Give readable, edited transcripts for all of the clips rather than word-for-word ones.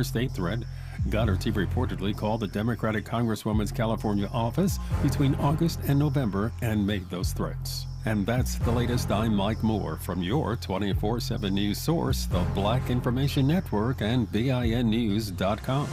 State threat. Goddard TV reportedly called the Democratic Congresswoman's California office between August and November and made those threats. And that's the latest. I'm Mike Moore from your 24/7 news source, the Black Information Network and BINnews.com.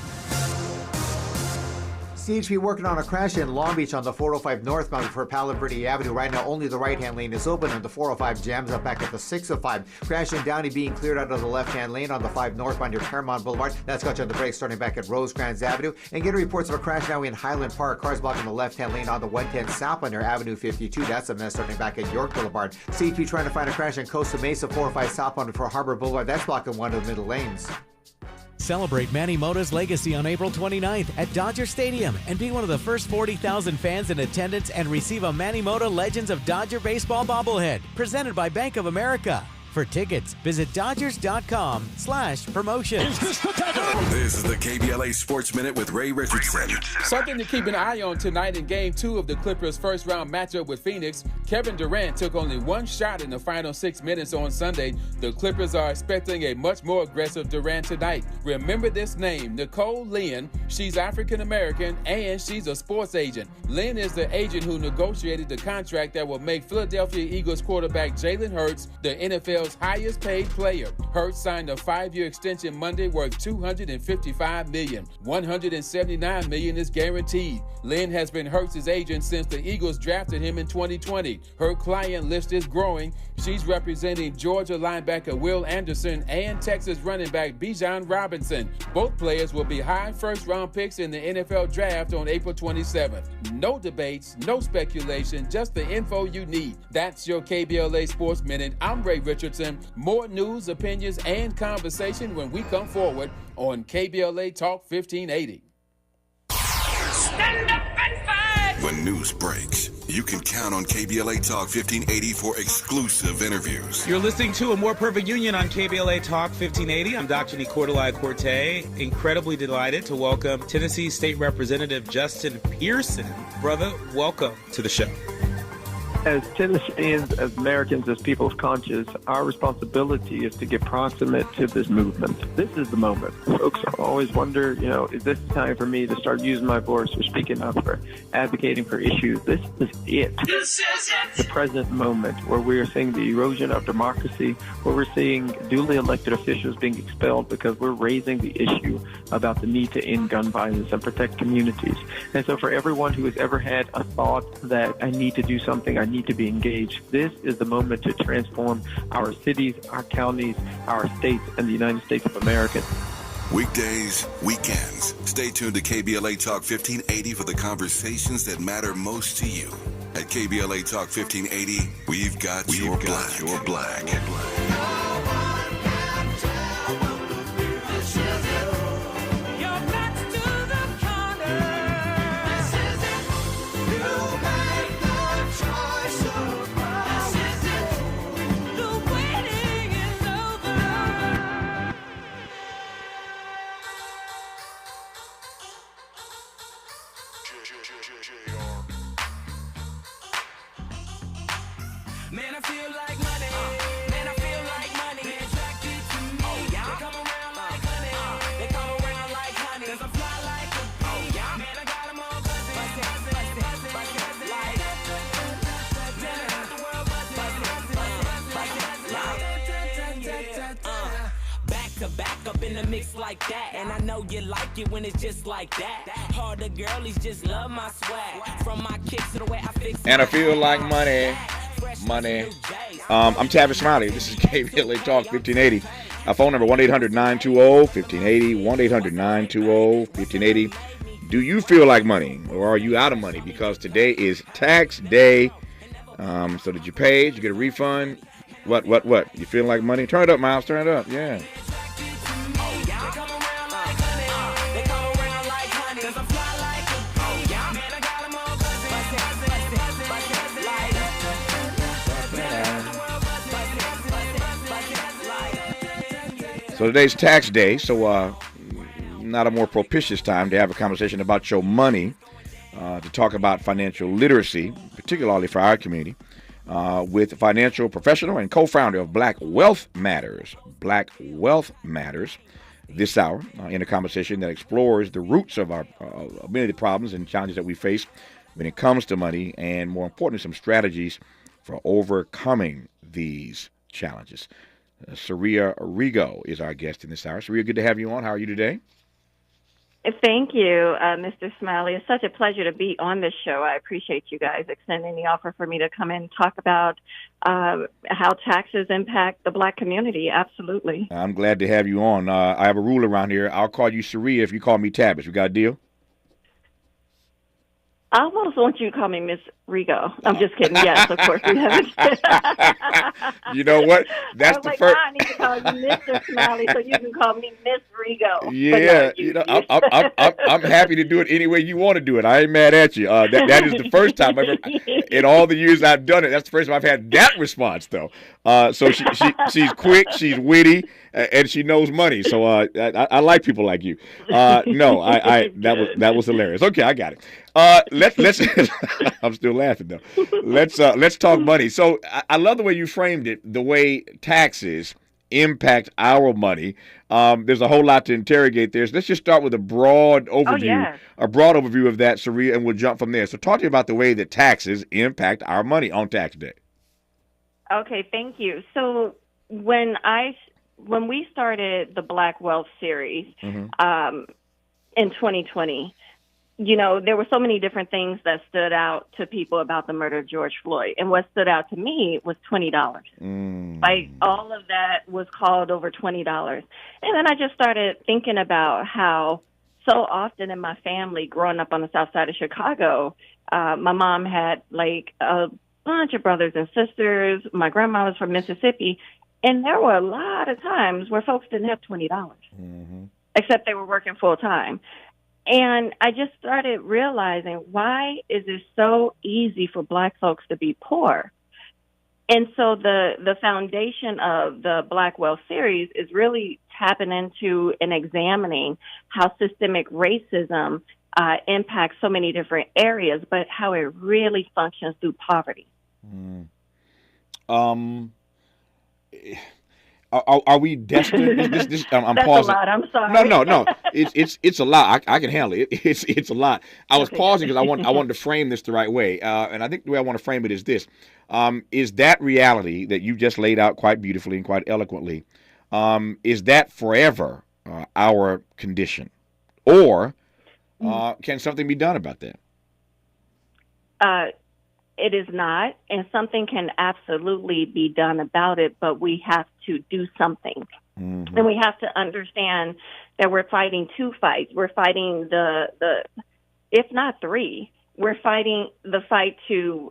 CHP working on a crash in Long Beach on the 405 northbound for Palo Verde Avenue. Right now, only the right-hand lane is open, and the 405 jams up back at the 605. Crash in Downey being cleared out of the left-hand lane on the 5 northbound near Paramount Boulevard. That's got you on the brakes starting back at Rosecrans Avenue. And getting reports of a crash now in Highland Park. Cars blocking the left-hand lane on the 110 southbound near Avenue 52. That's a mess starting back at York Boulevard. CHP trying to find a crash in Costa Mesa 405 southbound for Harbor Boulevard. That's blocking one of the middle lanes. Celebrate Manny Mota's legacy on April 29th at Dodger Stadium and be one of the first 40,000 fans in attendance and receive a Manny Mota Legends of Dodger Baseball bobblehead presented by Bank of America. For tickets, visit Dodgers.com/promotions. This is the KBLA Sports Minute with Ray Richardson. Something to keep an eye on tonight in Game 2 of the Clippers' first-round matchup with Phoenix. Kevin Durant took only one shot in the final 6 minutes on Sunday. The Clippers are expecting a much more aggressive Durant tonight. Remember this name, Nicole Lynn. She's African-American, and she's a sports agent. Lynn is the agent who negotiated the contract that will make Philadelphia Eagles quarterback Jalen Hurts the NFL's highest paid player. Hurts signed a 5-year extension Monday worth $255 million. $179 million is guaranteed. Lynn has been Hurts' agent since the Eagles drafted him in 2020. Her client list is growing. She's representing Georgia linebacker Will Anderson and Texas running back Bijan Robinson. Both players will be high first-round picks in the NFL draft on April 27th. No debates, no speculation, just the info you need. That's your KBLA Sports Minute. I'm Ray Richardson. More news, opinions, and conversation when we come forward on KBLA Talk 1580. Stand up and fight! When news breaks, you can count on KBLA Talk 1580 for exclusive interviews. You're listening to A More Perfect Union on KBLA Talk 1580. I'm Dr. Nicordelai Corte. Incredibly delighted to welcome Tennessee State Representative Justin Pearson. Brother, welcome to the show. As Tennesseans, as Americans, as people of conscience, our responsibility is to get proximate to this movement. This is the moment. Folks always wonder, is this time for me to start using my voice for speaking up, for advocating for issues? This is it. This is it. The present moment where we are seeing the erosion of democracy, where we're seeing duly elected officials being expelled because we're raising the issue about the need to end gun violence and protect communities. And so for everyone who has ever had a thought that I need to do something, I need to be engaged, this is the moment to transform our cities, our counties, our states, and the United States of America. Weekdays, weekends. Stay tuned to KBLA Talk 1580 for the conversations that matter most to you. At KBLA Talk 1580, we've got your black. Man, I feel like money. Man, I feel like money. They attracted to me. Oh, yeah. They come around like honey. They come around like honey. 'Cause I fly like a bee. Oh, yeah. Man, I got them all buzzing. Buzzing. Like man, I got the world buzzing. Back to back up in the mix like that. And I know you like it when it's just like that. Harder girlies just love my swag. From my kicks to the way I fix it. And I feel like money. I'm Tavis Smiley. This is KBLA Talk 1580. Our phone number 1-800-920-1580. 1-800-920-1580. Do you feel like money, or are you out of money? Because today is tax day. So did you pay? Did you get a refund? What? You feel like money? Turn it up, Miles. Turn it up. Yeah. So today's tax day, so not a more propitious time to have a conversation about your money, to talk about financial literacy, particularly for our community, with financial professional and co-founder of Black Wealth Matters, this hour in a conversation that explores the roots of our many of the problems and challenges that we face when it comes to money, and more importantly, some strategies for overcoming these challenges. Saria Rigo is our guest in this hour. Saria, good to have you on. How are you today? Thank you, Mr. Smiley. It's such a pleasure to be on this show. I appreciate you guys extending the offer for me to come in and talk about how taxes impact the Black community. Absolutely. I'm glad to have you on. I have a rule around here. I'll call you Saria if you call me Tavis. We got a deal? I almost want you to call me Miss Rigo. I'm just kidding. Yes, of course we haven't. You know what? That's the first. I need to call you Mr. Smiley so you can call me Miss Rigo. Yeah, I'm happy to do it any way you want to do it. I ain't mad at you. That is the first time ever in all the years I've done it. That's the first time I've had that response, though. So she's quick, she's witty, and she knows money. So I like people like you. No, that was hilarious. Okay, I got it. Let's I'm still laughing though. Let's talk money. So I love the way you framed it, the way taxes impact our money. There's a whole lot to interrogate there. So let's just start with a broad overview of that, Saria, and we'll jump from there. So talk to me about the way that taxes impact our money on tax day. Okay, thank you. So when we started the Black Wealth series in 2020, you know, there were so many different things that stood out to people about the murder of George Floyd. And what stood out to me was $20. Like, all of that was called over $20. And then I just started thinking about how so often in my family, growing up on the south side of Chicago, my mom had, like, a bunch of brothers and sisters. My grandma was from Mississippi. And there were a lot of times where folks didn't have $20, except they were working full time. And I just started realizing, why is it so easy for Black folks to be poor? And so the foundation of the Black Wealth series is really tapping into and examining how systemic racism impacts so many different areas, but how it really functions through poverty. Are we destined? I'm That's pausing. a lot. I'm sorry. No. It's a lot. I can handle it. It's a lot. I was pausing because I wanted to frame this the right way, and I think the way I want to frame it is this: is that reality that you just laid out quite beautifully and quite eloquently? Is that forever our condition, or can something be done about that? It is not, and something can absolutely be done about it, but we have to do something. And we have to understand that we're fighting two fights. We're fighting the if not three, we're fighting the fight to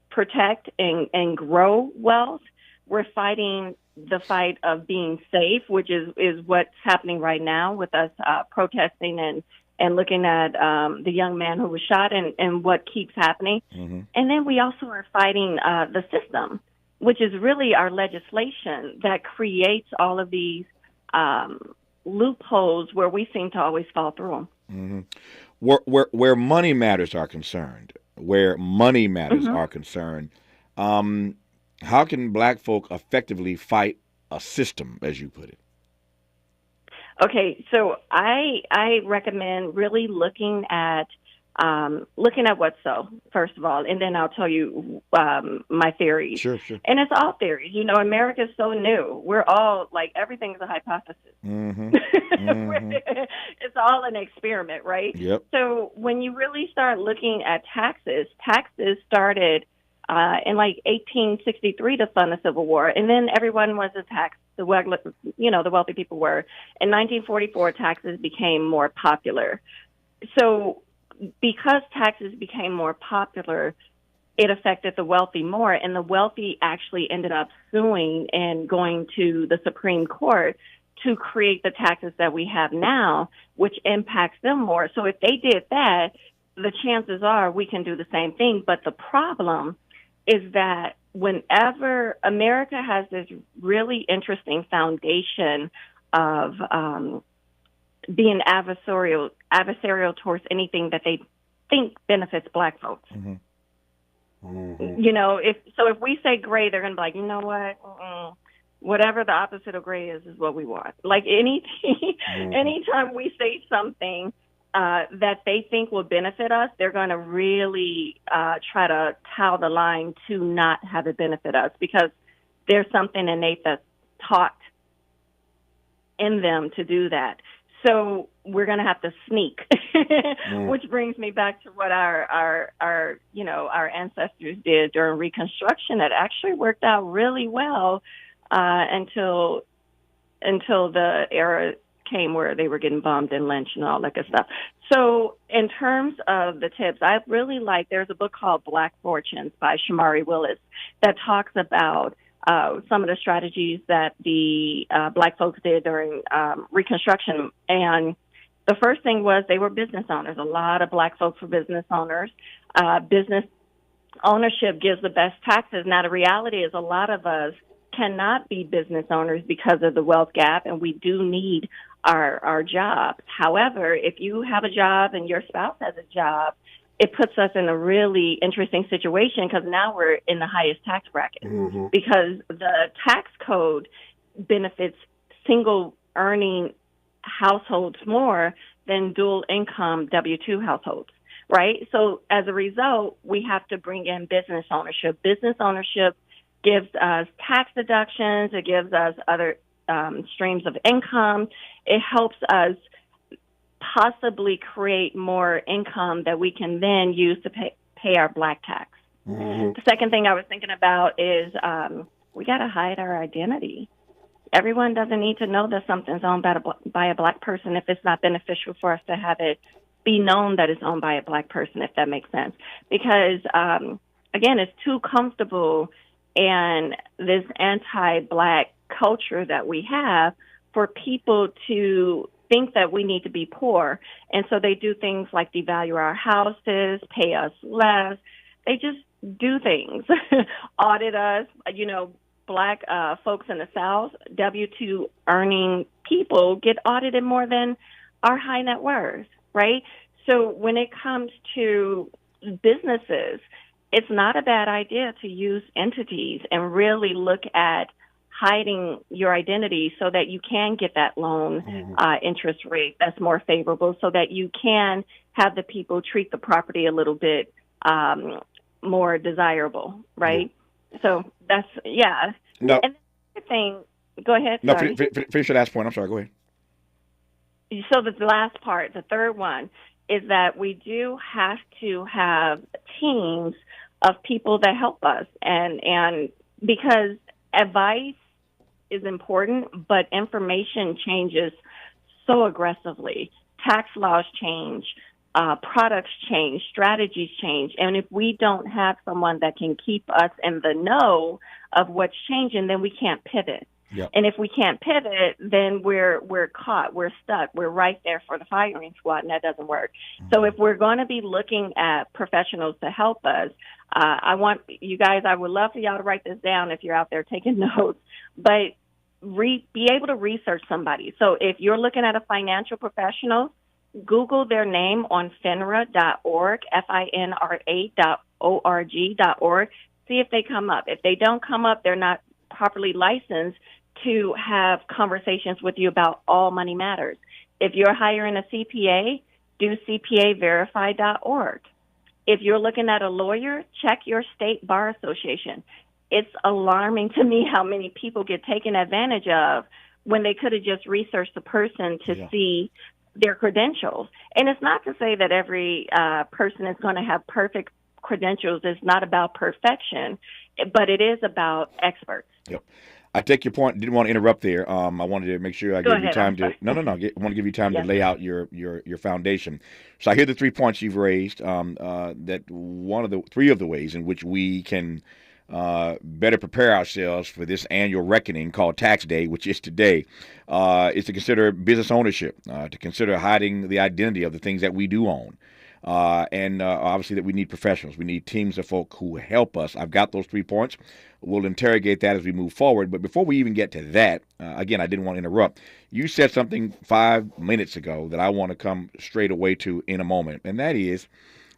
protect and grow wealth. We're fighting the fight of being safe, which is what's happening right now with us protesting and looking at the young man who was shot and what keeps happening. And then we also are fighting the system, which is really our legislation that creates all of these loopholes where we seem to always fall through them. Where money matters are concerned, are concerned, how can Black folk effectively fight a system, as you put it? Okay, so I recommend really looking at what's so, first of all, and then I'll tell you my theories. Sure. And it's all theories. You know, America's so new. We're all, like, everything's a hypothesis. It's all an experiment, right? Yep. So when you really start looking at taxes started in, like, 1863 to fund the Civil War, and then everyone was taxed. The wealthy people were. In 1944, taxes became more popular. So because taxes became more popular, it affected the wealthy more, and the wealthy actually ended up suing and going to the Supreme Court to create the taxes that we have now, which impacts them more. So if they did that, the chances are we can do the same thing. But the problem is that whenever America has this really interesting foundation of being adversarial towards anything that they think benefits Black folks. You know, if we say gray, they're going to be like, you know what? Whatever the opposite of gray is what we want. Like anything, anytime we say something that they think will benefit us, they're going to really try to toe the line to not have it benefit us, because there's something innate that's taught in them to do that. So we're going to have to sneak, which brings me back to what our ancestors did during Reconstruction. It actually worked out really well until the era came where they were getting bombed and lynched and all that good stuff. So in terms of the tips, I really like, there's a book called Black Fortunes by Shamari Willis that talks about some of the strategies that the Black folks did during Reconstruction. And the first thing was they were business owners. A lot of Black folks were business owners. Business ownership gives the best taxes. Now, the reality is a lot of us cannot be business owners because of the wealth gap, and we do need our jobs. However, if you have a job and your spouse has a job, it puts us in a really interesting situation, because now we're in the highest tax bracket, because the tax code benefits single earning households more than dual income W-2 households, right? So as a result, we have to bring in business ownership. Business ownership gives us tax deductions. It gives us other streams of income. It helps us possibly create more income that we can then use to pay our Black tax. The second thing I was thinking about is we got to hide our identity. Everyone doesn't need to know that something's owned by a Black person if it's not beneficial for us to have it be known that it's owned by a Black person, if that makes sense. Because, again, it's too comfortable in this anti-Black culture that we have for people to think that we need to be poor. And so they do things like devalue our houses, pay us less. They just do things, audit us. You know, Black folks in the South, W-2 earning people get audited more than our high net worth, right? So when it comes to businesses, it's not a bad idea to use entities and really look at hiding your identity so that you can get that loan interest rate that's more favorable, so that you can have the people treat the property a little bit more desirable, right? So that's, No. And the thing, go ahead. No, sorry. finish your last point. I'm sorry, go ahead. So the last part, the third one, is that we do have to have teams of people that help us, and because advice is important, but information changes so aggressively. Tax laws change, products change, strategies change, and if we don't have someone that can keep us in the know of what's changing, then we can't pivot. Yep. And if we can't pivot, then we're caught, we're stuck, we're right there for the firing squad, and that doesn't work. So if we're going to be looking at professionals to help us, I want you guys, I would love for y'all to write this down if you're out there taking notes, but be able to research somebody. So if you're looking at a financial professional, Google their name on FINRA.org, FINRA.org, see if they come up. If they don't come up, they're not properly licensed to have conversations with you about all money matters. If you're hiring a CPA, do CPAverify.org. If you're looking at a lawyer, check your state bar association. It's alarming to me how many people get taken advantage of when they could have just researched the person to see their credentials. And it's not to say that every person is going to have perfect credentials. It's not about perfection, but it is about experts. Yep. I take your point. Didn't want to interrupt there. I wanted to make sure I gave you time to. No. I want to give you time to lay out your foundation. So I hear the 3 points you've raised. That one of the 3 of the ways in which we can better prepare ourselves for this annual reckoning called Tax Day, which is today, is to consider business ownership, to consider hiding the identity of the things that we do own. And obviously that we need professionals. We need teams of folk who help us. I've got those 3 points. We'll interrogate that as we move forward. But before we even get to that, again, I didn't want to interrupt. You said something 5 minutes ago that I want to come straight away to in a moment, and that is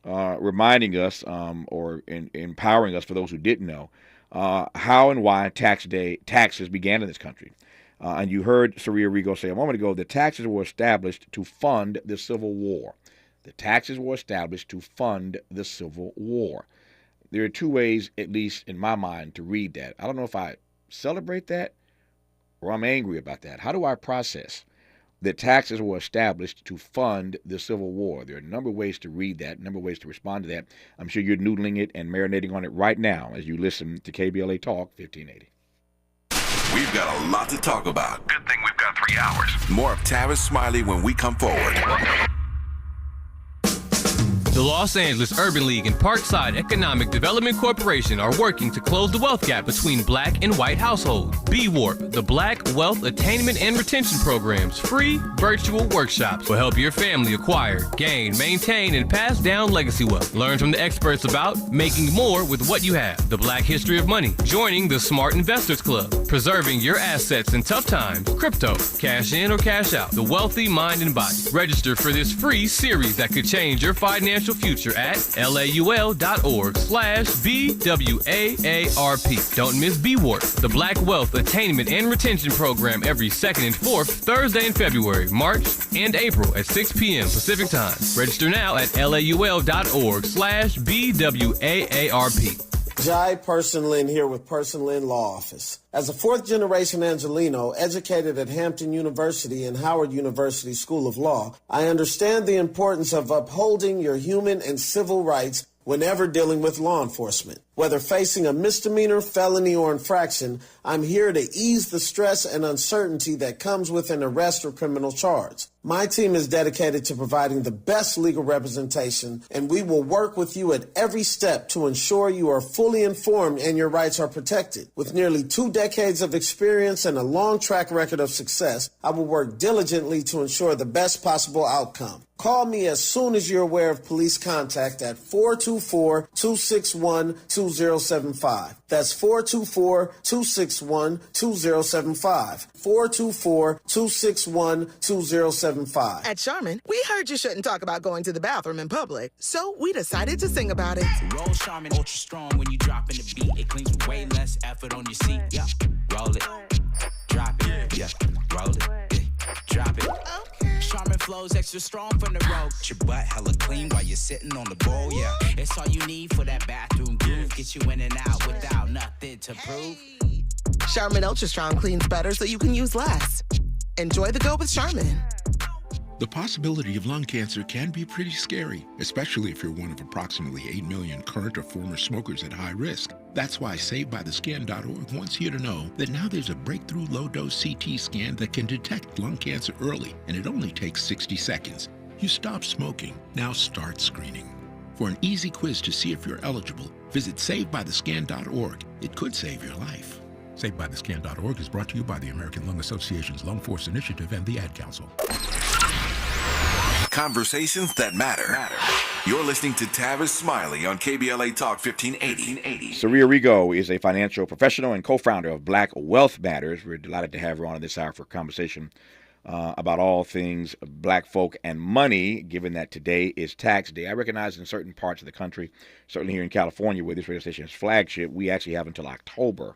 reminding us or empowering us, for those who didn't know, how and why taxes began in this country. And you heard Saria Rigo say a moment ago that taxes were established to fund the Civil War. The taxes were established to fund the Civil War. There are two ways, at least in my mind, to read that. I don't know if I celebrate that or I'm angry about that. How do I process that taxes were established to fund the Civil War? There are a number of ways to read that, a number of ways to respond to that. I'm sure you're noodling it and marinating on it right now as you listen to KBLA Talk 1580. We've got a lot to talk about. Good thing we've got 3 hours. More of Tavis Smiley when we come forward. The Los Angeles Urban League and Parkside Economic Development Corporation are working to close the wealth gap between black and white households. B-Warp, the Black Wealth Attainment and Retention Program's free virtual workshops will help your family acquire, gain, maintain, and pass down legacy wealth. Learn from the experts about making more with what you have, the Black history of money, joining the Smart Investors Club, preserving your assets in tough times, crypto, cash in or cash out, the wealthy mind and body. Register for this free series that could change your financial future at laul.org/BWAARP. Don't miss B-Warp, the Black Wealth Attainment and Retention Program, every second and fourth Thursday in February, March, and April at 6 p.m. Pacific Time. Register now at laul.org/BWAARP. Jai Person-Lin here with Person-Lin Law Office. As a fourth-generation Angelino, educated at Hampton University and Howard University School of Law, I understand the importance of upholding your human and civil rights whenever dealing with law enforcement. Whether facing a misdemeanor, felony, or infraction, I'm here to ease the stress and uncertainty that comes with an arrest or criminal charge. My team is dedicated to providing the best legal representation, and we will work with you at every step to ensure you are fully informed and your rights are protected. With nearly 2 decades of experience and a long track record of success, I will work diligently to ensure the best possible outcome. Call me as soon as you're aware of police contact at 424-261-2075. That's 424-261-2075. 424-261-2075. At Charmin, we heard you shouldn't talk about going to the bathroom in public, so we decided to sing about it. Roll Charmin Ultra Strong when you drop in the beat. It cleans with way less effort on your seat. Yeah, roll it, drop it. Yeah, roll it, drop it. Charmin flows extra strong from the road. Your butt hella clean while you're sitting on the bowl. Yeah, it's all you need for that bathroom groove. Get you in and out without nothing to prove. Charmin Ultra Strong cleans better so you can use less. Enjoy the go with Charmin. The possibility of lung cancer can be pretty scary, especially if you're one of approximately 8 million current or former smokers at high risk. That's why SaveByTheScan.org wants you to know that now there's a breakthrough low-dose CT scan that can detect lung cancer early, and it only takes 60 seconds. You stop smoking, now start screening. For an easy quiz to see if you're eligible, visit SaveByTheScan.org. It could save your life. SaveByTheScan.org is brought to you by the American Lung Association's Lung Force Initiative and the Ad Council. Conversations that matter. You're listening to Tavis Smiley on KBLA Talk 1580. Saria Rigo is a financial professional and co-founder of Black Wealth Matters. We're delighted to have her on at this hour for a conversation about all things black folk and money, given that today is tax day. I recognize in certain parts of the country, certainly here in California, where this radio station is flagship, we actually have until October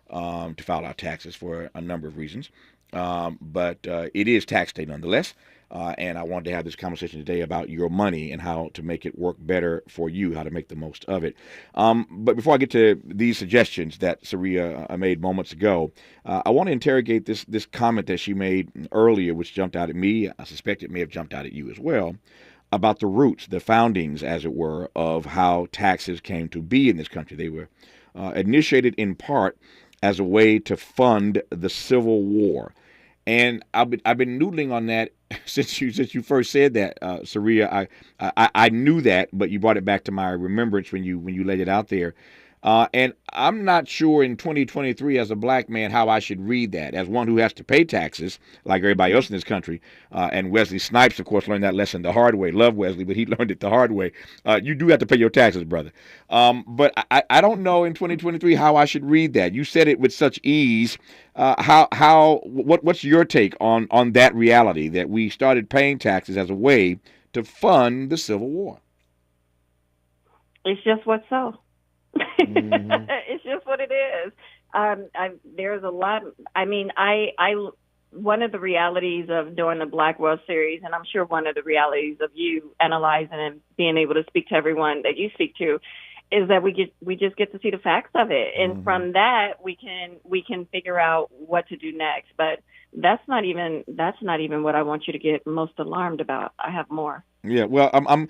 to file our taxes for a number of reasons. But it is tax day nonetheless. And I wanted to have this conversation today about your money and how to make it work better for you, how to make the most of it. But before I get to these suggestions that Saria made moments ago, I want to interrogate this comment that she made earlier, which jumped out at me. I suspect it may have jumped out at you as well, about the roots, the foundings, as it were, of how taxes came to be in this country. They were initiated in part as a way to fund the Civil War. And I've been noodling on that since you first said that, Saria. I knew that, but you brought it back to my remembrance when you laid it out there. And I'm not sure in 2023 as a black man how I should read that, as one who has to pay taxes like everybody else in this country. And Wesley Snipes, of course, learned that lesson the hard way. Love Wesley, but he learned it the hard way. You do have to pay your taxes, brother. But I don't know in 2023 how I should read that. You said it with such ease. What's your take on that reality that we started paying taxes as a way to fund the Civil War? It's just what's so. It's just what it is. There's a lot. I mean, I one of the realities of doing the Black World Series, and I'm sure one of the realities of you analyzing and being able to speak to everyone that you speak to, is that we just get to see the facts of it, and from that we can figure out what to do next. But that's not even what I want you to get most alarmed about. I have more. Yeah, well, I'm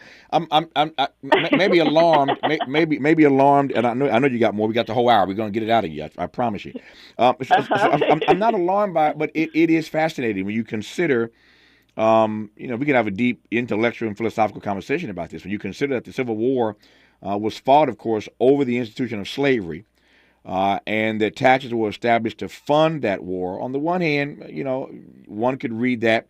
maybe alarmed, maybe alarmed, and I know you got more. We got the whole hour. We're gonna get it out of you. I promise you. I'm not alarmed by it, but it is fascinating when you consider. We can have a deep intellectual and philosophical conversation about this. When you consider that the Civil War was fought, of course, over the institution of slavery, and that taxes were established to fund that war. On the one hand, one could read that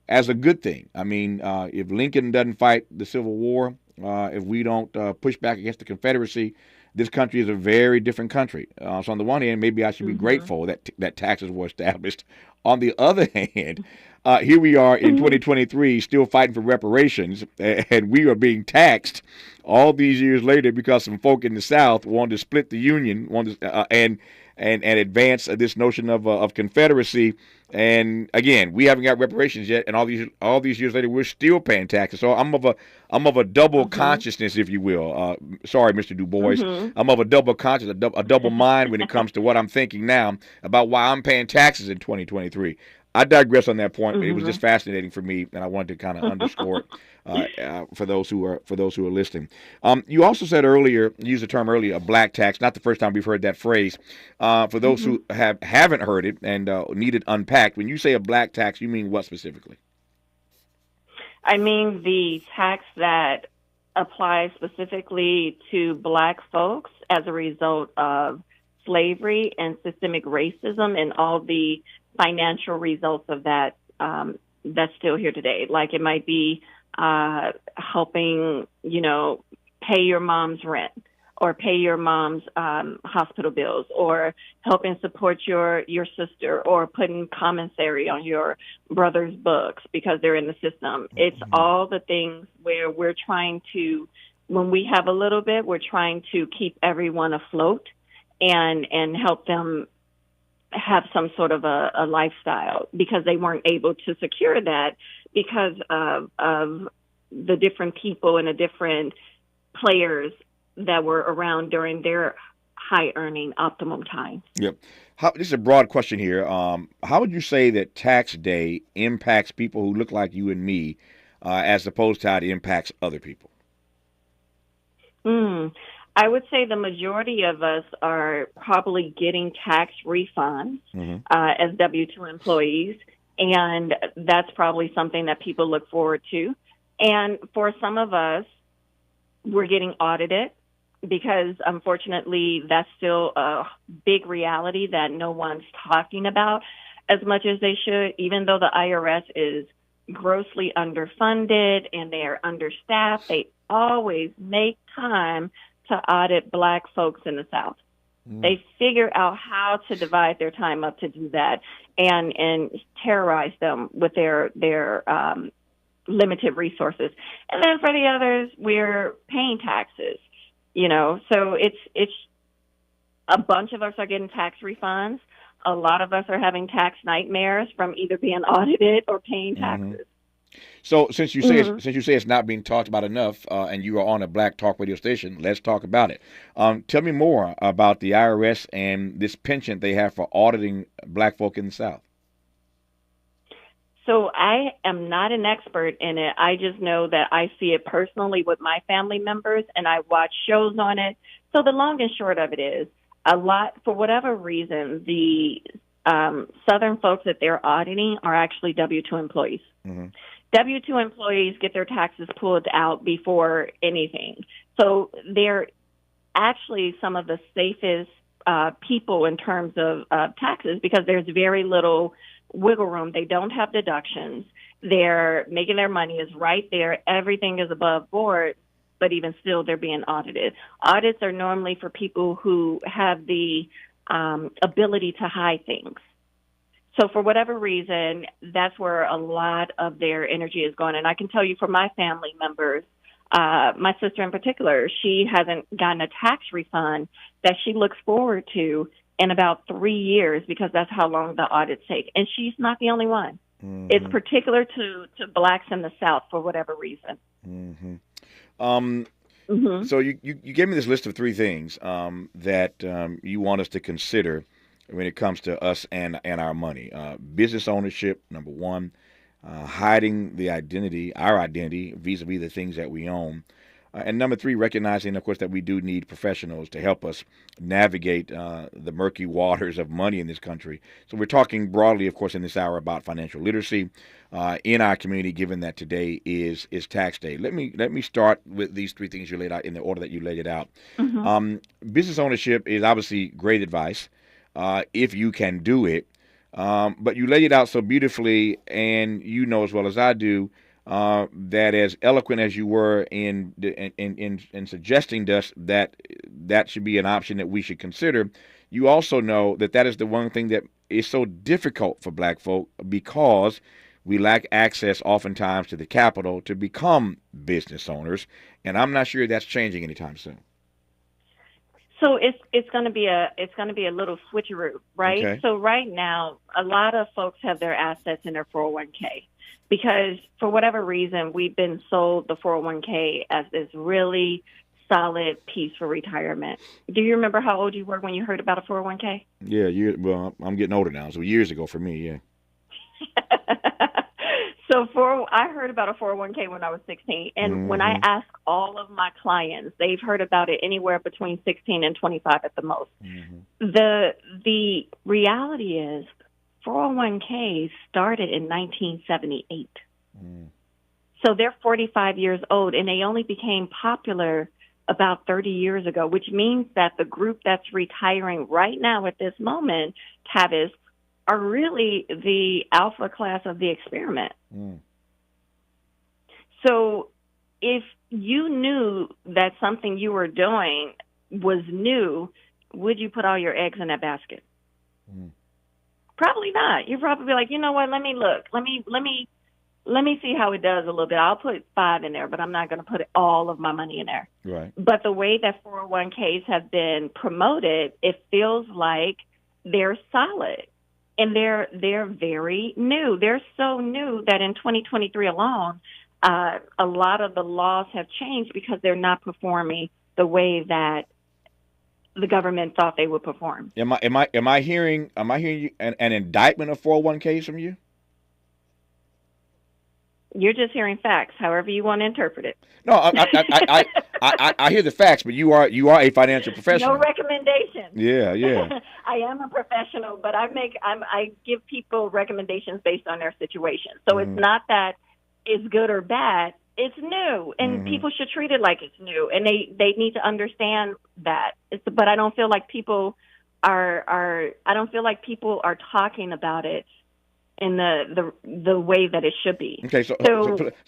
as a good thing. I mean, if Lincoln doesn't fight the Civil War, if we don't push back against the Confederacy, this country is a very different country. So on the one hand, maybe I should be grateful that taxes were established. On the other hand, here we are in 2023 still fighting for reparations, and we are being taxed all these years later because some folk in the South wanted to split the Union, and advance this notion of Confederacy. And again, we haven't got reparations yet, and all these years later, we're still paying taxes. So I'm of a double consciousness, if you will. Sorry, Mr. Du Bois. I'm of a double conscious, a double mind when it comes to what I'm thinking now about why I'm paying taxes in 2023. I digress on that point, but it was just fascinating for me, and I wanted to kind of underscore it for those who are listening. You also said earlier, used the term earlier, a black tax. Not the first time we've heard that phrase. For those who haven't heard it and need it unpacked, when you say a black tax, you mean what specifically? I mean the tax that applies specifically to Black folks as a result of slavery and systemic racism and all the financial results of that that's still here today. Like it might be helping, pay your mom's rent or pay your mom's hospital bills or helping support your sister or putting commissary on your brother's books because they're in the system. It's all the things where we're trying to, when we have a little bit, we're trying to keep everyone afloat and help them have some sort of a lifestyle because they weren't able to secure that because of the different people and the different players that were around during their high earning optimum time. Yep. This is a broad question here. How would you say that tax day impacts people who look like you and me as opposed to how it impacts other people? I would say the majority of us are probably getting tax refunds as W-2 employees, and that's probably something that people look forward to. And for some of us, we're getting audited because, unfortunately, that's still a big reality that no one's talking about as much as they should, even though the IRS is grossly underfunded and they are understaffed. They always make time to audit Black folks in the South. They figure out how to divide their time up to do that and terrorize them with their limited resources. And then for the others, we're paying taxes, so it's a bunch of us are getting tax refunds. A lot of us are having tax nightmares from either being audited or paying taxes. So since you say it's not being talked about enough, and you are on a Black Talk radio station, let's talk about it. Tell me more about the IRS and this penchant they have for auditing Black folk in the South. So I am not an expert in it. I just know that I see it personally with my family members, and I watch shows on it. So the long and short of it is, for whatever reason, the Southern folks that they're auditing are actually W-2 employees. W-2 employees get their taxes pulled out before anything. So they're actually some of the safest people in terms of taxes because there's very little wiggle room. They don't have deductions. They're making their money is right there. Everything is above board, but even still they're being audited. Audits are normally for people who have the ability to hide things. So for whatever reason, that's where a lot of their energy is going. And I can tell you for my family members, My sister in particular, she hasn't gotten a tax refund that she looks forward to in about 3 years because that's how long the audits take. And she's not the only one. Mm-hmm. It's particular to blacks in the South for whatever reason. Mm-hmm. So you gave me this list of 3 things that you want us to consider when it comes to us and our money. Business ownership, number 1. Hiding our identity vis-a-vis the things that we own. And number 3, recognizing, of course, that we do need professionals to help us navigate the murky waters of money in this country. So we're talking broadly, of course, in this hour about financial literacy in our community, given that today is tax day. Let me start with these 3 things you laid out in the order that you laid it out. Business ownership is obviously great advice if you can do it. But you laid it out so beautifully, and you know as well as I do that as eloquent as you were in suggesting to us that should be an option that we should consider, you also know that is the one thing that is so difficult for black folk because we lack access oftentimes to the capital to become business owners, and I'm not sure that's changing anytime soon. So it's going to be a little switcheroo, right? Okay. So right now, a lot of folks have their assets in their 401k because for whatever reason, we've been sold the 401k as this really solid piece for retirement. Do you remember how old you were when you heard about a 401k? Yeah, well, I'm getting older now, so years ago for me, yeah. So I heard about a 401k when I was 16, and when I ask all of my clients, they've heard about it anywhere between 16 and 25 at the most. The reality is 401ks started in 1978. So they're 45 years old, and they only became popular about 30 years ago, which means that the group that's retiring right now at this moment, Tavis, are really the alpha class of the experiment. So if you knew that something you were doing was new, would you put all your eggs in that basket? Probably not. You're probably like, you know what, let me look. Let me see how it does a little bit. I'll put 5 in there, but I'm not going to put all of my money in there. Right. But the way that 401ks have been promoted, it feels like they're solid. And they're very new. They're so new that in 2023 alone, a lot of the laws have changed because they're not performing the way that the government thought they would perform. Am I hearing you an indictment of 401ks from you? You're just hearing facts, however you want to interpret it. No, I hear the facts, but you are a financial professional. No recommendation. Yeah. I am a professional, but I give people recommendations based on their situation. So it's not that it's good or bad. It's new, and people should treat it like it's new, and they need to understand that. But I don't feel like people are talking about it in the way that it should be. Okay, so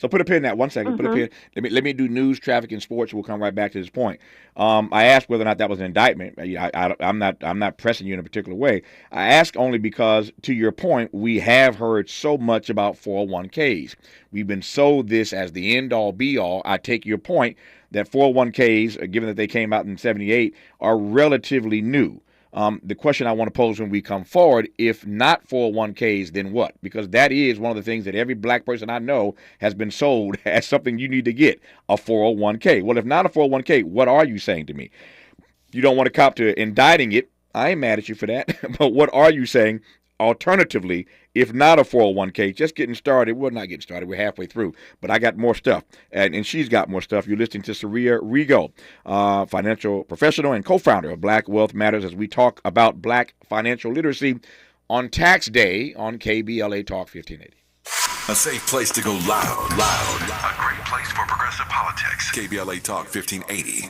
put a pin in that 1 second. Put a pin. Let me do news, traffic, and sports. We'll come right back to this point. I asked whether or not that was an indictment. I'm not pressing you in a particular way. I ask only because, to your point, we have heard so much about 401ks. We've been sold this as the end all be all. I take your point that 401ks, given that they came out in '78, are relatively new. The question I want to pose when we come forward, if not 401ks, then what? Because that is one of the things that every black person I know has been sold as something you need to get, a 401k. Well, if not a 401k, what are you saying to me? You don't want to cop to indicting it. I ain't mad at you for that. But what are you saying alternatively, if not a 401k? Just getting started. We're not getting started. We're halfway through. But I got more stuff, and she's got more stuff. You're listening to Saria Rigo, financial professional and co-founder of Black Wealth Matters, as we talk about black financial literacy on tax day on KBLA Talk 1580. A safe place to go loud. A great place for progressive politics. KBLA Talk 1580.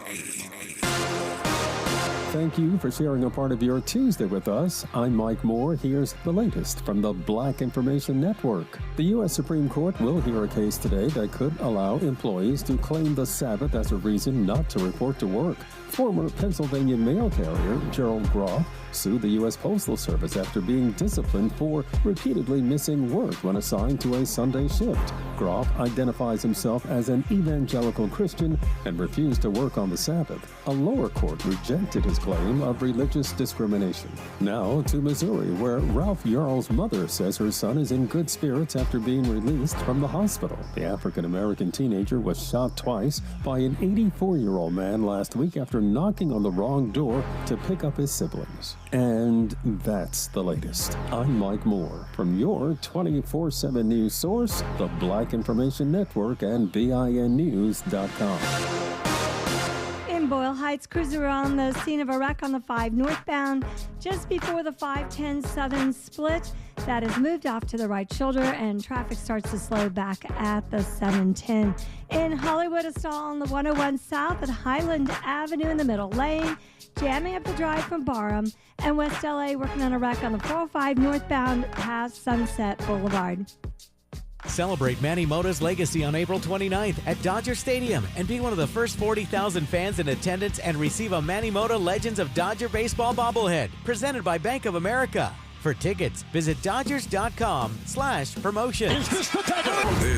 thank you for sharing a part of your Tuesday with us. I'm Mike Moore. Here's the latest from the Black Information Network. The U.S. Supreme Court will hear a case today that could allow employees to claim the Sabbath as a reason not to report to work. Former Pennsylvania mail carrier Gerald Groff sued the U.S. Postal Service after being disciplined for repeatedly missing work when assigned to a Sunday shift. Groff identifies himself as an evangelical Christian and refused to work on the Sabbath. A lower court rejected his claim of religious discrimination. Now to Missouri, where Ralph Yarl's mother says her son is in good spirits after being released from the hospital. The African-American teenager was shot twice by an 84-year-old man last week after knocking on the wrong door to pick up his siblings. And that's the latest. I'm Mike Moore from your 24/7 news source, the Black Information Network and BINnews.com. In Boyle Heights, crews are on the scene of a wreck on the 5 northbound just before the 510 southern split. That has moved off to the right shoulder, and traffic starts to slow back at the 710. In Hollywood, a stall on the 101 south at Highland Avenue in the middle lane, jamming up the drive from Barham, and West LA working on a wreck on the 405 northbound past Sunset Boulevard. Celebrate Manny Mota's legacy on April 29th at Dodger Stadium and be one of the first 40,000 fans in attendance and receive a Manny Mota Legends of Dodger Baseball bobblehead presented by Bank of America. For tickets, visit Dodgers.com/promotions. This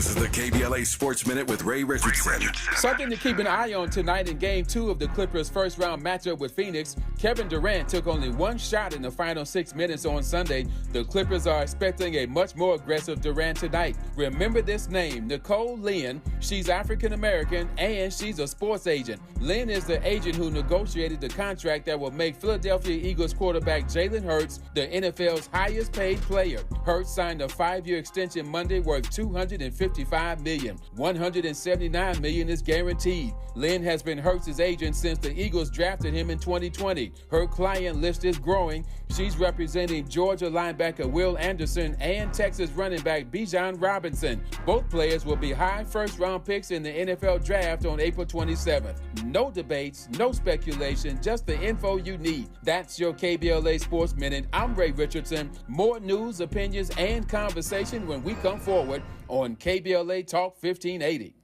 is the KBLA Sports Minute with Ray Richardson. Something to keep an eye on tonight in Game 2 of the Clippers' first-round matchup with Phoenix. Kevin Durant took only one shot in the final 6 minutes on Sunday. The Clippers are expecting a much more aggressive Durant tonight. Remember this name, Nicole Lynn. She's African-American, and she's a sports agent. Lynn is the agent who negotiated the contract that will make Philadelphia Eagles quarterback Jalen Hurts the NFL's highest-paid player. Hurts signed a 5-year extension Monday worth $255 million. $179 million is guaranteed. Lynn has been Hurts' agent since the Eagles drafted him in 2020. Her client list is growing. She's representing Georgia linebacker Will Anderson and Texas running back Bijan Robinson. Both players will be high first-round picks in the NFL draft on April 27th. No debates, no speculation, just the info you need. That's your KBLA Sports Minute. I'm Ray Richardson. More news, opinions, and conversation when we come forward on KBLA Talk 1580.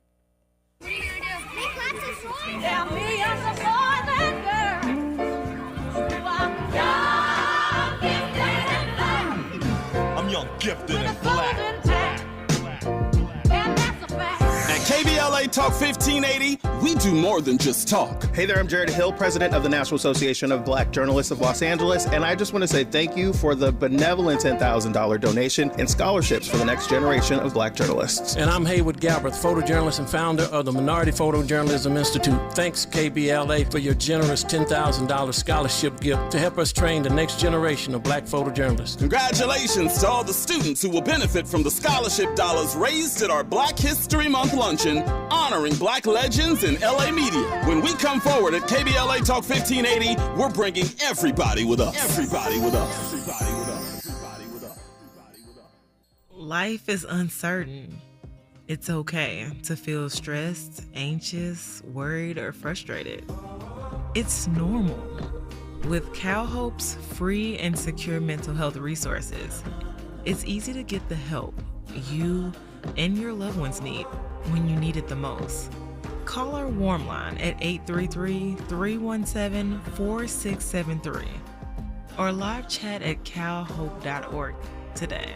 Tell me I'm the boy that girl. I'm young, gifted, and black. At KBLA Talk 1580, we do more than just talk. Hey there, I'm Jared Hill, president of the National Association of Black Journalists of Los Angeles, and I just want to say thank you for the benevolent $10,000 donation and scholarships for the next generation of black journalists. And I'm Haywood Galbraith, photojournalist and founder of the Minority Photojournalism Institute. Thanks, KBLA, for your generous $10,000 scholarship gift to help us train the next generation of black photojournalists. Congratulations to all the students who will benefit from the scholarship dollars raised at our Black History Month luncheon, honoring black legends in LA media. When we come forward at KBLA Talk 1580, we're bringing everybody with us. Everybody with us. Everybody with us. Everybody with us. Everybody with us. Life is uncertain. It's okay to feel stressed, anxious, worried, or frustrated. It's normal. With CalHope's free and secure mental health resources, it's easy to get the help you and your loved ones need when you need it the most. Call our warm line at 833-317-4673 or live chat at calhope.org today.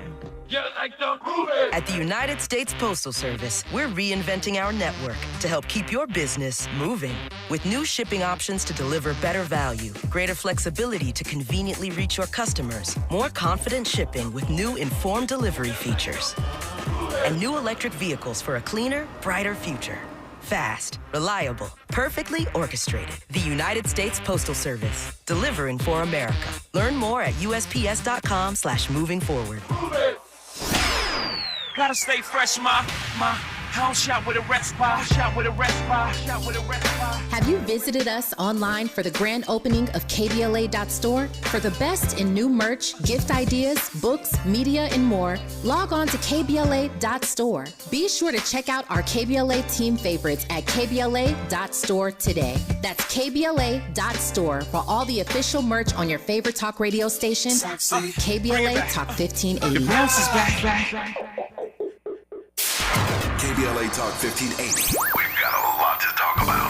At the United States Postal Service, we're reinventing our network to help keep your business moving. With new shipping options to deliver better value, greater flexibility to conveniently reach your customers, more confident shipping with new informed delivery features, and new electric vehicles for a cleaner, brighter future. Fast, reliable, perfectly orchestrated. The United States Postal Service, delivering for America. Learn more at USPS.com/moving forward. Gotta stay fresh, my House shot with a red spot. Shot with a red spot. Shot with a red spot. Have you visited us online for the grand opening of KBLA.store? For the best in new merch, gift ideas, books, media, and more, log on to KBLA.store. Be sure to check out our KBLA team favorites at KBLA.store today. That's KBLA.store for all the official merch on your favorite talk radio station, KBLA Talk 1580. The bounce is back. KBLA Talk 1580. We've got a lot to talk about.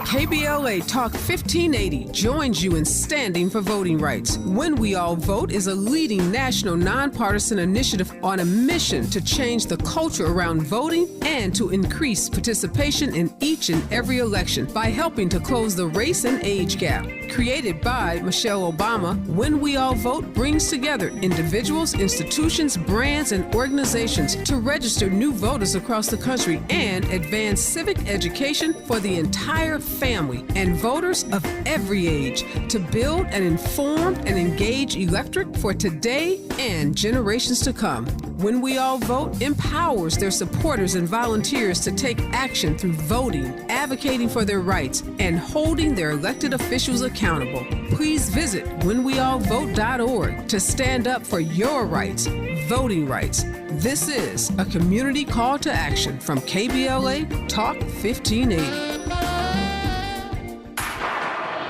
KBLA Talk 1580 joins you in standing for voting rights. When We All Vote is a leading national nonpartisan initiative on a mission to change the culture around voting and to increase participation in each and every election by helping to close the race and age gap. Created by Michelle Obama, When We All Vote brings together individuals, institutions, brands, and organizations to register new voters across the country and advance civic education for the entire family and voters of every age to build an informed and engaged electorate for today and generations to come. When We All Vote empowers their supporters and volunteers to take action through voting, advocating for their rights, and holding their elected officials accountable. Please visit whenweallvote.org to stand up for your rights, voting rights. This is a community call to action from KBLA Talk 1580.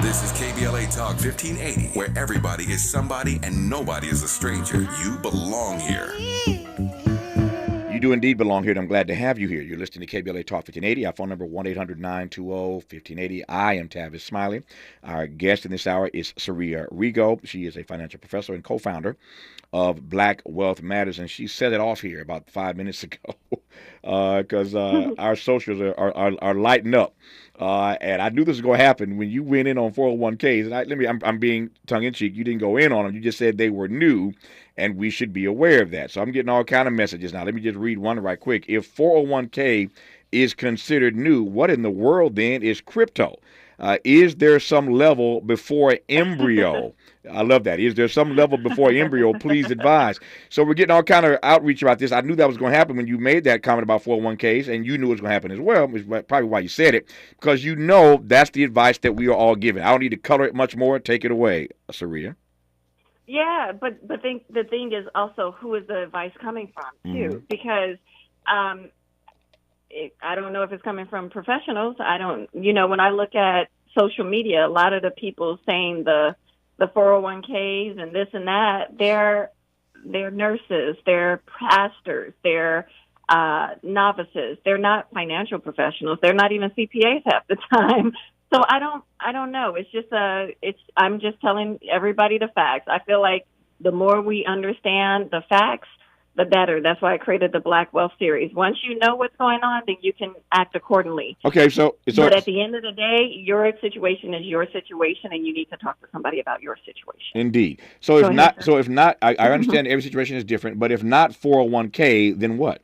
This is KBLA Talk 1580, where everybody is somebody and nobody is a stranger. You belong here. You do indeed belong here, and I'm glad to have you here. You're listening to KBLA Talk 1580. Our phone number 1-800-920-1580. I am Tavis Smiley. Our guest in this hour is Saria Rigo. She is a financial professor and co-founder of Black Wealth Matters, and she set it off here about 5 minutes ago because our socials are lighting up. And I knew this was going to happen when you went in on 401ks. And I'm being tongue-in-cheek. You didn't go in on them. You just said they were new, and we should be aware of that. So I'm getting all kind of messages now. Let me just read one right quick. If 401k is considered new, what in the world then is crypto? Is there some level before embryo? I love that. Is there some level before embryo? Please advise. So we're getting all kind of outreach about this. I knew that was going to happen when you made that comment about 401ks, and you knew it was going to happen as well, which is probably why you said it, because you know that's the advice that we are all given. I don't need to color it much more. Take it away, Saria. Yeah, but the thing is also who is the advice coming from, too, because I don't know if it's coming from professionals. When I look at social media, a lot of the people saying the 401ks and this and that, they're nurses, they're pastors, they're novices. They're not financial professionals. They're not even CPAs half the time. So I don't know. It's just I'm just telling everybody the facts. I feel like the more we understand the facts, the better. That's why I created the Black Wealth series. Once you know what's going on, then you can act accordingly. Okay, but at the end of the day, your situation is your situation, and you need to talk to somebody about your situation. Indeed. So if not, I understand every situation is different, but if not 401k, then what?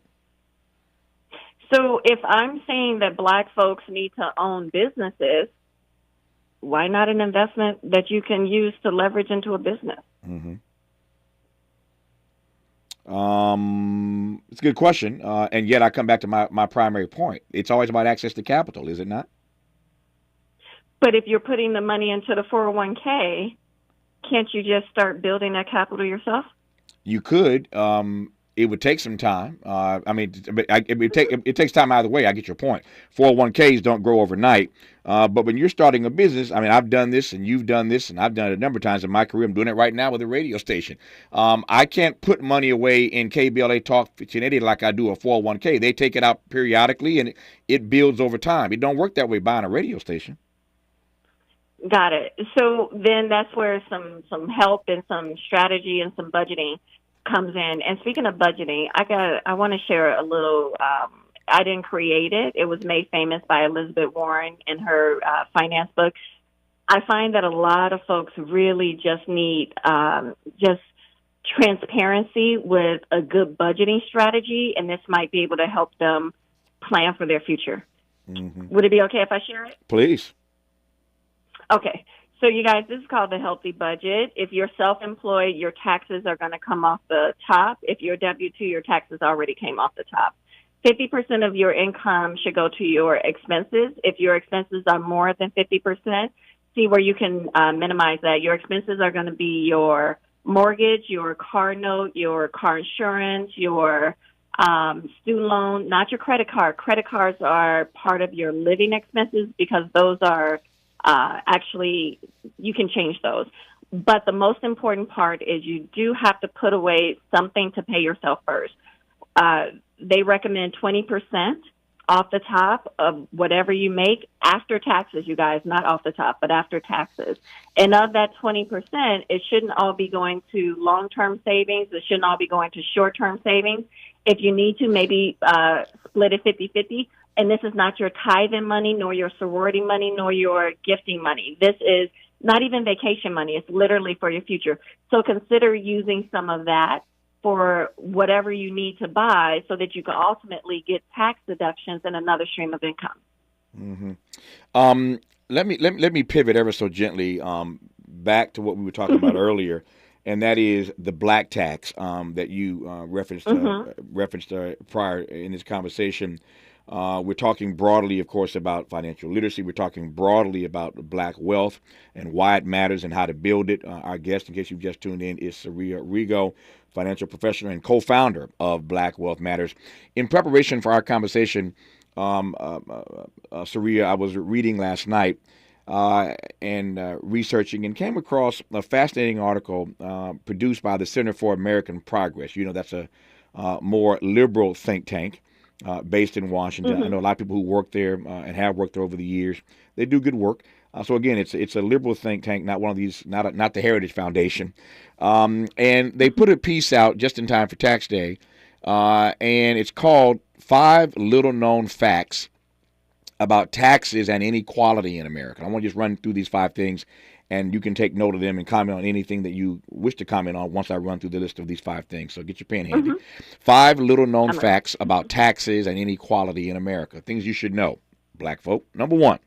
So if I'm saying that Black folks need to own businesses, why not an investment that you can use to leverage into a business? Mm-hmm. It's a good question, and yet I come back to my primary point. It's always about access to capital, is it not? But if you're putting the money into the 401k, can't you just start building that capital yourself? You could. It would take some time. It takes time either way. I get your point. 401ks don't grow overnight. But when you're starting a business, I've done this and you've done this and I've done it a number of times in my career. I'm doing it right now with a radio station. I can't put money away in KBLA Talk 1580 like I do a 401k. They take it out periodically and it builds over time. It don't work that way buying a radio station. Got it. So then that's where some help and some strategy and some budgeting comes in. And speaking of budgeting, I want to share a little. I didn't create it. It was made famous by Elizabeth Warren in her finance book. I find that a lot of folks really just need just transparency with a good budgeting strategy, and this might be able to help them plan for their future. Mm-hmm. Would it be okay if I share it? Please. Okay. So, you guys, this is called the healthy budget. If you're self-employed, your taxes are going to come off the top. If you're W-2, your taxes already came off the top. 50% of your income should go to your expenses. If your expenses are more than 50%, see where you can minimize that. Your expenses are going to be your mortgage, your car note, your car insurance, your student loan, not your credit card. Credit cards are part of your living expenses because those are actually, you can change those. But the most important part is you do have to put away something to pay yourself first. They recommend 20% off the top of whatever you make after taxes, you guys, not off the top, but after taxes. And of that 20%, it shouldn't all be going to long-term savings. It shouldn't all be going to short-term savings. If you need to, maybe split it 50-50. And this is not your tithing money, nor your sorority money, nor your gifting money. This is not even vacation money. It's literally for your future. So consider using some of that for whatever you need to buy so that you can ultimately get tax deductions and another stream of income. Mm-hmm. Let me pivot ever so gently back to what we were talking about earlier, and that is the black tax that you referenced prior in this conversation. We're talking broadly, of course, about financial literacy. We're talking broadly about black wealth and why it matters and how to build it. Our guest, in case you've just tuned in, is Saria Rigo, financial professional and co-founder of Black Wealth Matters. In preparation for our conversation, Saria, I was reading last night and researching and came across a fascinating article produced by the Center for American Progress. You know, that's a more liberal think tank. Based in Washington. I know a lot of people who work there and have worked there over the years. They do good work. So again, it's a liberal think tank, not one of these, not the Heritage Foundation. And they put a piece out just in time for tax day, and it's called 5 Little Known Facts About Taxes and Inequality in America. I want to just run through these 5 things, and you can take note of them and comment on anything that you wish to comment on once I run through the list of these 5 things. So get your pen handy. 5 little known facts about taxes and inequality in America. Things you should know, black folk. Number 1,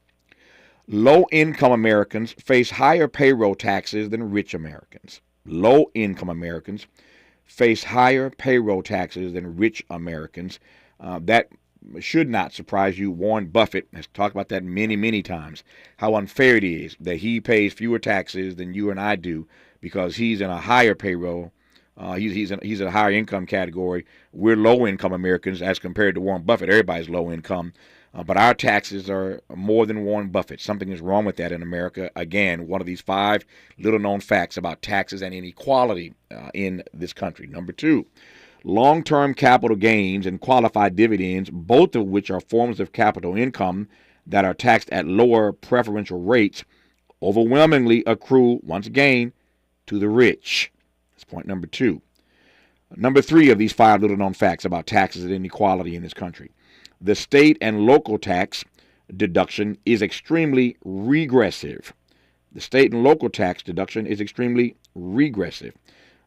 low-income Americans face higher payroll taxes than rich Americans. Low-income Americans face higher payroll taxes than rich Americans. That should not surprise you. Warren Buffett has talked about that many, many times, how unfair it is that he pays fewer taxes than you and I do because he's in a higher payroll. He's in a higher income category. We're low-income Americans as compared to Warren Buffett. Everybody's low income. But our taxes are more than Warren Buffett. Something is wrong with that in America. Again, one of these 5 little-known facts about taxes and inequality in this country. Number 2, long-term capital gains and qualified dividends, both of which are forms of capital income that are taxed at lower preferential rates, overwhelmingly accrue, once again, to the rich. That's point number 2. Number 3 of these 5 little-known facts about taxes and inequality in this country. The state and local tax deduction is extremely regressive. The state and local tax deduction is extremely regressive,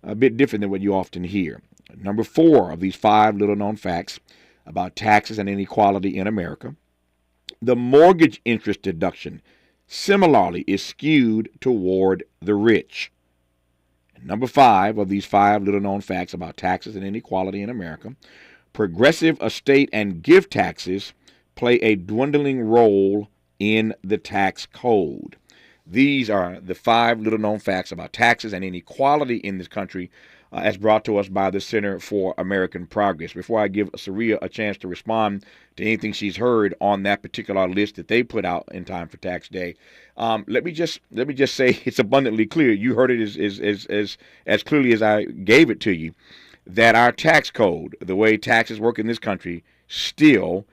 a bit different than what you often hear. Number 4 of these 5 little-known facts about taxes and inequality in America. The mortgage interest deduction similarly is skewed toward the rich. And number 5 of these 5 little-known facts about taxes and inequality in America. Progressive estate and gift taxes play a dwindling role in the tax code. These are the 5 little-known facts about taxes and inequality in this country as brought to us by the Center for American Progress. Before I give Saria a chance to respond to anything she's heard on that particular list that they put out in time for tax day, let me just say it's abundantly clear. You heard it as clearly as I gave it to you, that our tax code, the way taxes work in this country, still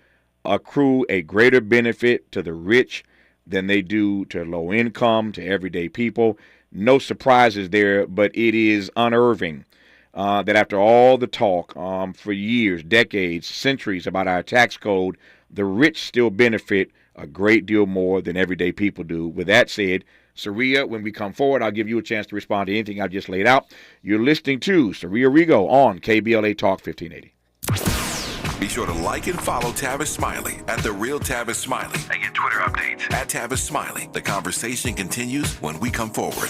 accrue a greater benefit to the rich than they do to low income, to everyday people. No surprises there, but it is unnerving that after all the talk for years, decades, centuries about our tax code, the rich still benefit a great deal more than everyday people do. With that said, Saria, when we come forward, I'll give you a chance to respond to anything I just laid out. You're listening to Saria Rigo on KBLA Talk 1580. Be sure to like and follow Tavis Smiley at The Real Tavis Smiley and get Twitter updates at Tavis Smiley. The conversation continues when we come forward.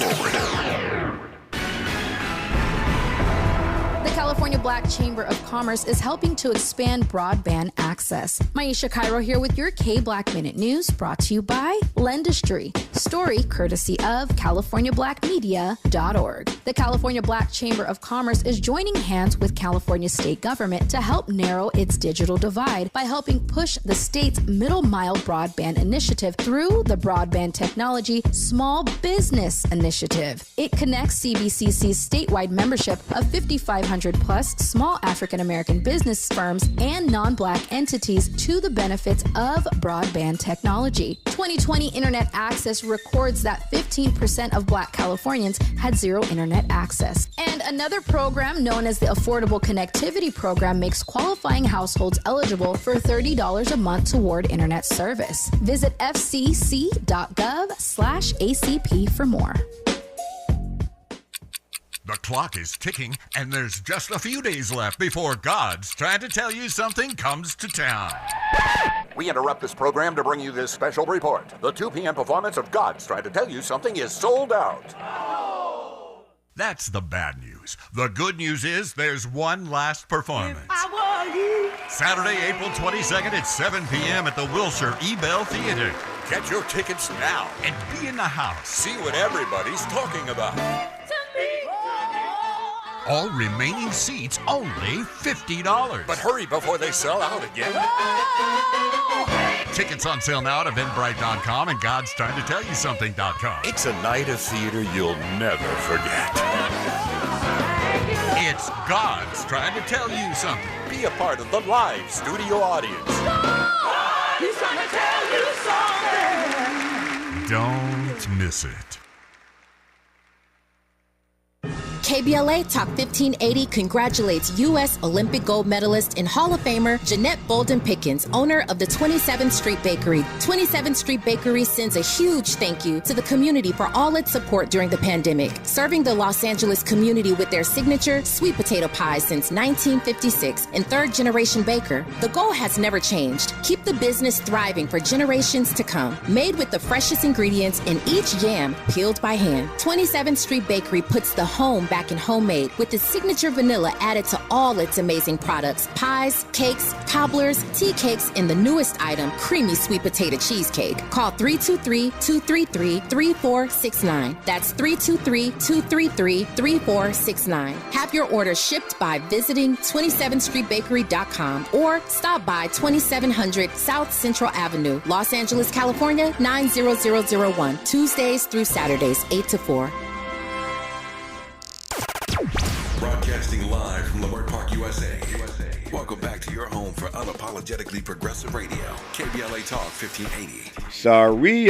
The California Black Chamber of Commerce is helping to expand broadband access. Maisha Cairo here with your K-Black Minute News, brought to you by Lendistry. Story courtesy of CaliforniaBlackMedia.org. The California Black Chamber of Commerce is joining hands with California state government to help narrow its digital divide by helping push the state's Middle Mile Broadband Initiative through the Broadband Technology Small Business Initiative. It connects CBCC's statewide membership of 5,500 plus small African American business firms and non-Black entities to the benefits of broadband technology. 2020 Internet Access records that 15% of Black Californians had zero internet access. And another program known as the Affordable Connectivity Program makes qualifying households eligible for $30 a month toward internet service. Visit fcc.gov/ACP for more. The clock is ticking, and there's just a few days left before God's Trying to Tell You Something comes to town. We interrupt this program to bring you this special report. The 2 p.m. performance of God's Trying to Tell You Something is sold out. That's the bad news. The good news is there's one last performance. Saturday, April 22nd at 7 p.m. at the Wilshire Ebell Theater. Get your tickets now And be in the house. see what everybody's talking about. All remaining seats only $50. But hurry before they sell out again. Tickets on sale now at eventbrite.com and godstryingtotellyousomething.com. It's a night of theater you'll never forget. It's God's Trying to Tell You Something. Be a part of the live studio audience. He's trying to tell you something. Don't miss it. KBLA Talk 1580 congratulates U.S. Olympic gold medalist and Hall of Famer Jeanette Bolden Pickens, owner of the 27th Street Bakery. 27th Street Bakery sends a huge thank you to the community for all its support during the pandemic, serving the Los Angeles community with their signature sweet potato pie since 1956 and third-generation baker. The goal has never changed. Keep the business thriving for generations to come. Made with the freshest ingredients in each yam peeled by hand. 27th Street Bakery puts the home back in homemade with its signature vanilla added to all its amazing products, pies, cakes, cobblers, tea cakes, and the newest item, creamy sweet potato cheesecake. Call 323-233-3469. That's 323-233-3469. Have your order shipped by visiting 27thstreetbakery.com or stop by 2700 South Central Avenue, Los Angeles, California, 90001, Tuesdays through Saturdays, 8 to 4. Broadcasting live from Leimert Park, USA. Welcome back to your home for unapologetically progressive radio, KBLA Talk 1580. Sorry,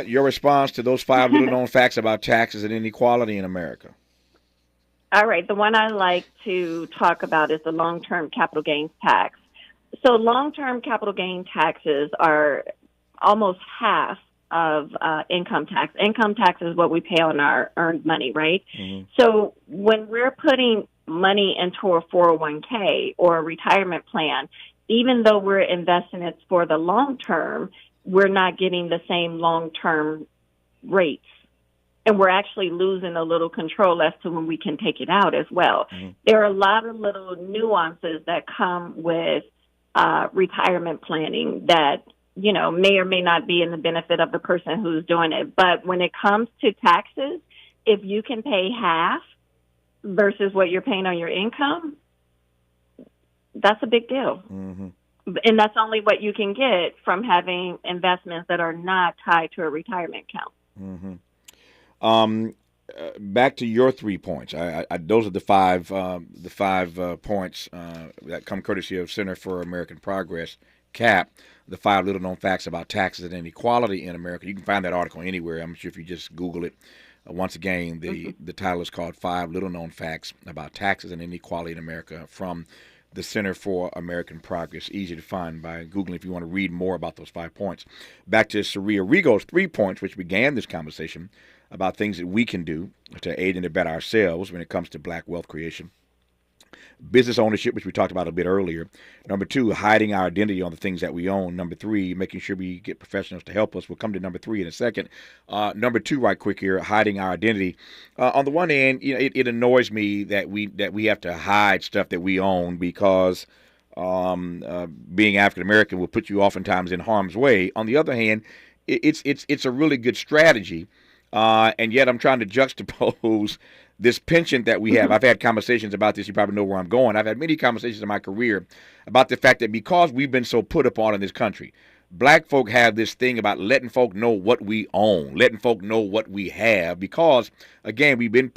your response to those 5 little-known facts about taxes and inequality in America. All right. The one I like to talk about is the long-term capital gains tax. So long-term capital gain taxes are almost half of income tax. Income tax is what we pay on our earned money, right? Mm-hmm. So when we're putting money into a 401k or a retirement plan, even though we're investing it for the long term, we're not getting the same long-term rates. And we're actually losing a little control as to when we can take it out as well. Mm-hmm. There are a lot of little nuances that come with retirement planning that may or may not be in the benefit of the person who's doing it. But when it comes to taxes, if you can pay half versus what you're paying on your income, that's a big deal. Mm-hmm. And that's only what you can get from having investments that are not tied to a retirement account. Mm-hmm. Back to your 3 points. Those are the five points that come courtesy of Center for American Progress, CAP. The 5 little-known facts about taxes and inequality in America. You can find that article anywhere. I'm sure if you just Google it. Once again, the title is called 5 Little-Known Facts About Taxes and Inequality in America from the Center for American Progress. Easy to find by Googling if you want to read more about those 5 points. Back to Saria Rigo's 3 points, which began this conversation about things that we can do to aid and abet ourselves when it comes to black wealth creation. business ownership, which we talked about a bit earlier. Number 2, hiding our identity on the things that we own. Number 3, making sure we get professionals to help us. We'll come to number 3 in a second. Number 2, right quick here, hiding our identity. On the one hand, it annoys me that we have to hide stuff that we own because being African American will put you oftentimes in harm's way. On the other hand, it's a really good strategy, and yet I'm trying to juxtapose this penchant that we have. I've had conversations about this. You probably know where I'm going. I've had many conversations in my career about the fact that because we've been so put upon in this country, black folk have this thing about letting folk know what we own, letting folk know what we have, because again, we've been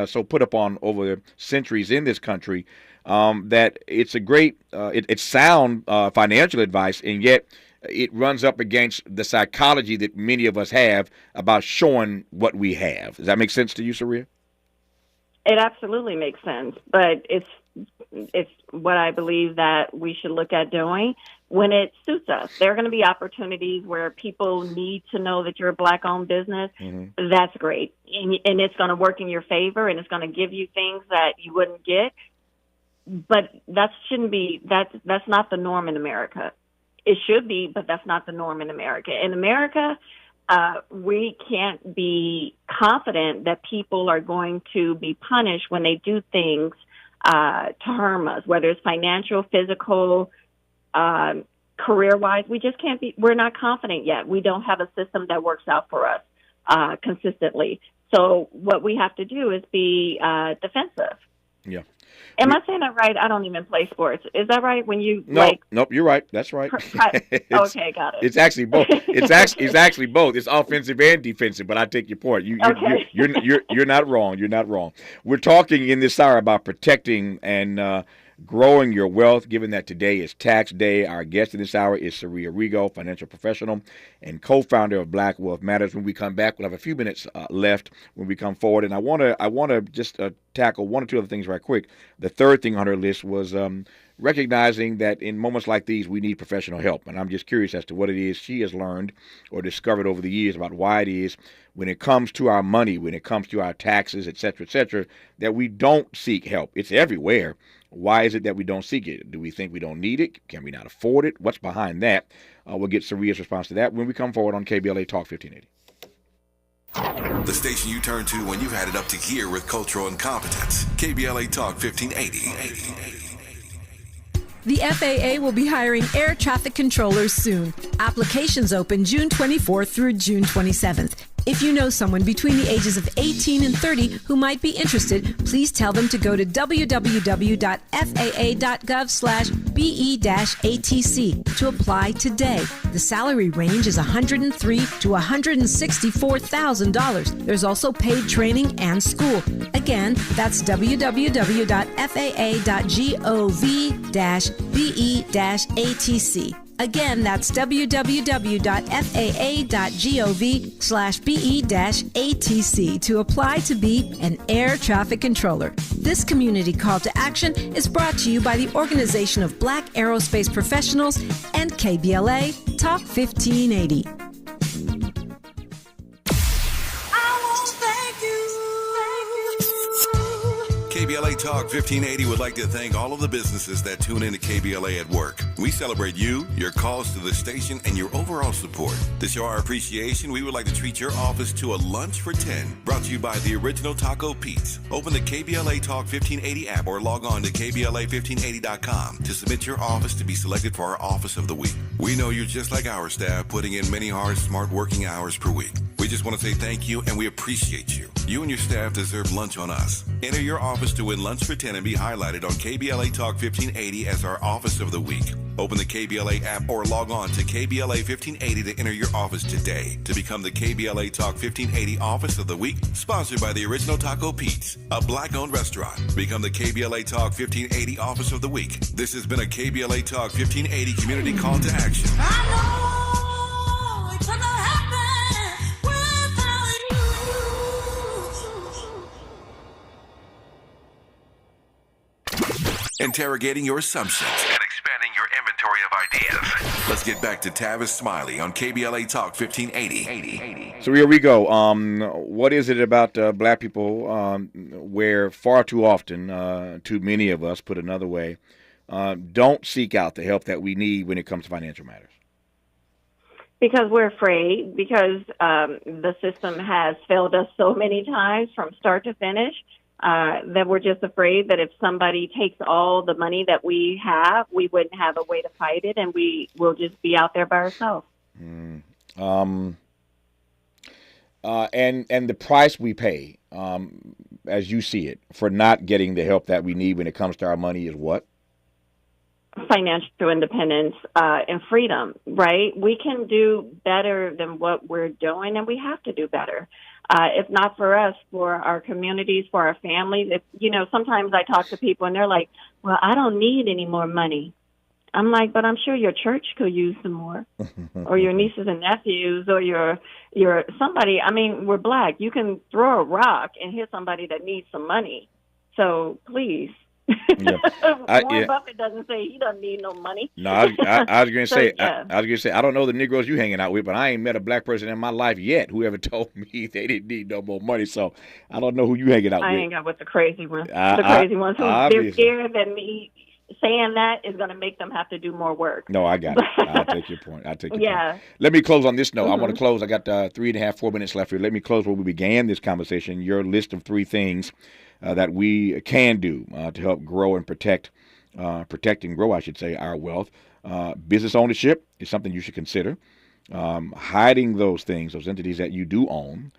so put upon over centuries in this country that it's a great, it's sound financial advice, and yet it runs up against the psychology that many of us have about showing what we have. Does that make sense to you, Saria? It absolutely makes sense, but it's what I believe that we should look at doing when it suits us. There are going to be opportunities where people need to know that you're a black-owned business. Mm-hmm. That's great, and it's going to work in your favor, and it's going to give you things that you wouldn't get. But that shouldn't be. That's not the norm in America. It should be, but that's not the norm in America. In America, we can't be confident that people are going to be punished when they do things to harm us, whether it's financial, physical, career-wise. We just can't be. We're not confident yet. We don't have a system that works out for us consistently. So what we have to do is be defensive. Yeah. Am I saying that right? I don't even play sports. Is that right? When you Nope, you're right. That's right. Okay, got it. It's actually both. It's actually both. It's offensive and defensive. But I take your point. You're not wrong. You're not wrong. We're talking in this hour about protecting and growing your wealth, given that today is tax day. Our guest in this hour is Saria Rigo, financial professional and co-founder of Black Wealth Matters. When we come back, we'll have a few minutes left when we come forward. And I want to just tackle one or two other things right quick. The third thing on her list was recognizing that in moments like these, we need professional help. And I'm just curious as to what it is she has learned or discovered over the years about why it is when it comes to our money, when it comes to our taxes, et cetera, that we don't seek help. It's everywhere. Why is it that we don't seek it? Do we think we don't need it? Can we not afford it? What's behind that? We'll get Saria's response to that when we come forward on KBLA Talk 1580. The station you turn to when you've had it up to gear with cultural incompetence. KBLA Talk 1580. The FAA will be hiring air traffic controllers soon. Applications open June 24th through June 27th. If you know someone between the ages of 18 and 30 who might be interested, please tell them to go to www.faa.gov/BE-ATC to apply today. The salary range is $103,000 to $164,000. There's also paid training and school. Again, that's www.faa.gov/BE-ATC. Again, that's www.faa.gov/BE-ATC to apply to be an air traffic controller. This community call to action is brought to you by the Organization of Black Aerospace Professionals and KBLA Talk 1580. KBLA Talk 1580 would like to thank all of the businesses that tune into KBLA at work. We celebrate you, your calls to the station, and your overall support. To show our appreciation, we would like to treat your office to a lunch for 10, brought to you by the Original Taco Pete's. Open the KBLA Talk 1580 app or log on to KBLA1580.com to submit your office to be selected for our Office of the Week. We know you're just like our staff, putting in many hard, smart working hours per week. We just want to say thank you, and we appreciate you. You and your staff deserve lunch on us. Enter your office to win lunch for 10 and be highlighted on KBLA Talk 1580 as our Office of the Week. Open the KBLA app or log on to KBLA 1580 to enter your office today to become the KBLA Talk 1580 Office of the Week, sponsored by the Original Taco Pete's, a black-owned restaurant. Become the KBLA Talk 1580 Office of the Week. This has been a KBLA Talk 1580 community call to action. Interrogating your assumptions and expanding your inventory of ideas. Let's get back to Tavis Smiley on KBLA Talk 1580. So here we go. What is it about black people where far too often, too many of us, put another way, don't seek out the help that we need when it comes to financial matters? Because we're afraid, because the system has failed us so many times from start to finish, that we're just afraid that if somebody takes all the money that we have, we wouldn't have a way to fight it, and we will just be out there by ourselves. And the price we pay, as you see it, for not getting the help that we need when it comes to our money is what? Financial independence and freedom, right? We can do better than what we're doing, and we have to do better. If not for us, for our communities, for our families. If sometimes I talk to people and they're like, "Well, I don't need any more money." I'm like, "But I'm sure your church could use some more, or your nieces and nephews, or your somebody." I mean, we're black. You can throw a rock and hit somebody that needs some money. So please. Warren Buffett doesn't say he doesn't need no money. No, I was going to say, yeah. I was going to say, I don't know the Negroes you hanging out with, but I ain't met a black person in my life yet who ever told me they didn't need no more money. So I don't know who you hanging out with. I hang out with the crazy ones. The crazy ones who they're scared that me saying that is going to make them have to do more work. No, I got it. I'll take your point. Point. Let me close on this note. I want to close. I got 4 minutes left here. Let me close where we began this conversation. Your list of 3 things that we can do to help grow and protect and grow, I should say, our wealth. Business ownership is something you should consider. Hiding those things, those entities that you do own,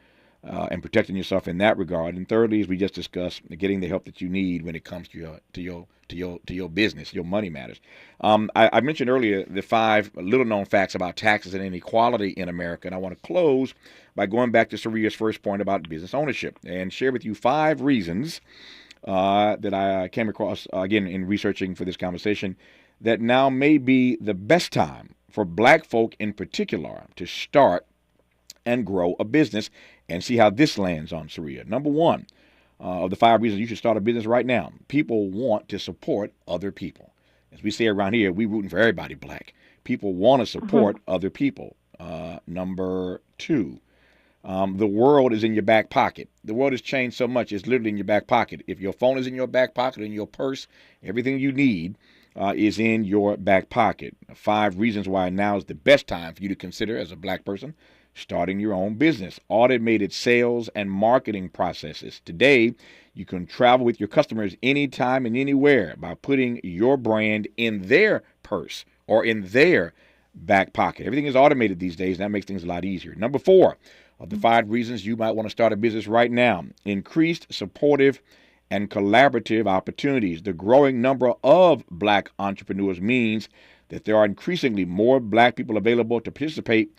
and protecting yourself in that regard. And thirdly, as we just discussed, getting the help that you need when it comes to your business, your money matters. I mentioned earlier the 5 little-known facts about taxes and inequality in America, and I want to close by going back to Saria's first point about business ownership and share with you 5 reasons that I came across, again, in researching for this conversation, that now may be the best time for black folk in particular to start and grow a business, and see how this lands on Saria. Number 1 of the 5 reasons you should start a business right now: people want to support other people. As we say around here, we rooting for everybody black. People want to support other people. Number 2, the world is in your back pocket. The world has changed so much, it's literally in your back pocket. If your phone is in your back pocket, in your purse, everything you need is in your back pocket. 5 reasons why now is the best time for you to consider, as a black person, starting your own business. Automated sales and marketing processes. Today, you can travel with your customers anytime and anywhere by putting your brand in their purse or in their back pocket. Everything is automated these days, and that makes things a lot easier. Number 4 of the 5 reasons you might want to start a business right now: increased supportive and collaborative opportunities. The growing number of black entrepreneurs means that there are increasingly more black people available to participate